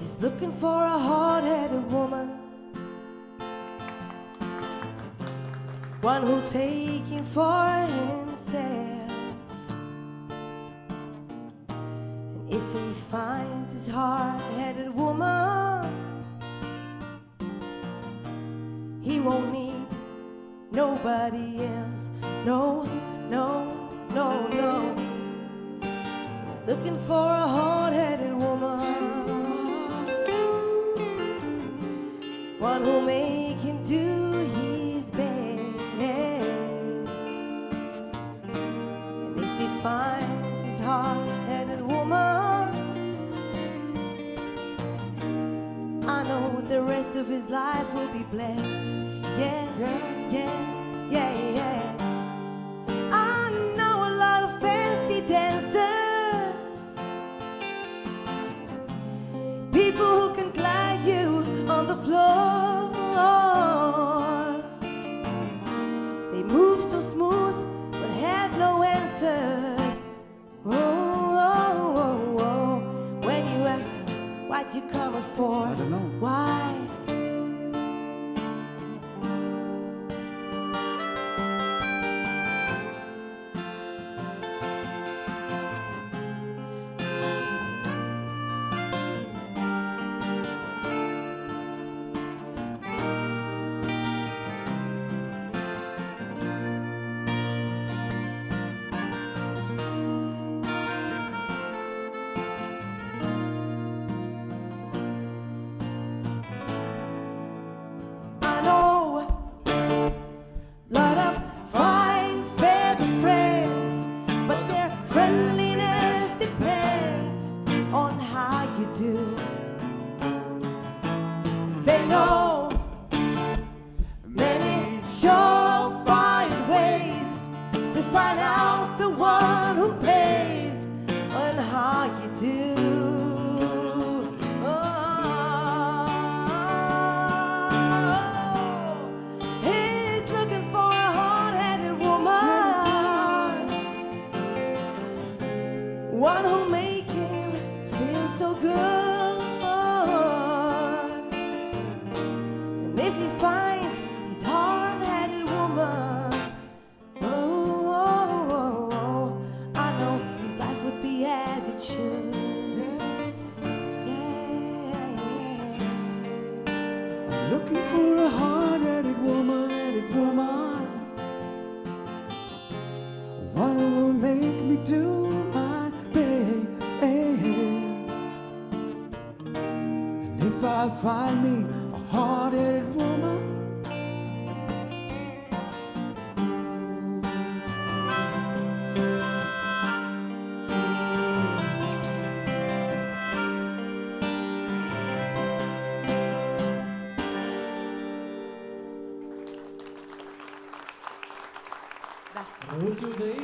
He's looking for a hard-headed woman, one who'll take him for himself. And if he finds his hard-headed woman, he won't need nobody else. No, no, no, no. He's looking for a hard-headed woman, one who'll make him do his best. And if he finds his hard-headed woman, I know the rest of his life will be blessed. Yeah, yeah, yeah, yeah. I know a lot of fancy dancers, people who can glide you on the floor. They move so smooth but have no answers. Oh, oh, oh, oh. When you ask them what you coming for, I don't know. Why? One who'll make him feel so good. And if he finds his hard-headed woman, oh, oh, oh, oh, I know his life would be as it should. Yeah, yeah. I'm looking for a hard-headed woman, one who will make me do my best. And if I find me a hard-headed woman, רעות יהודאי.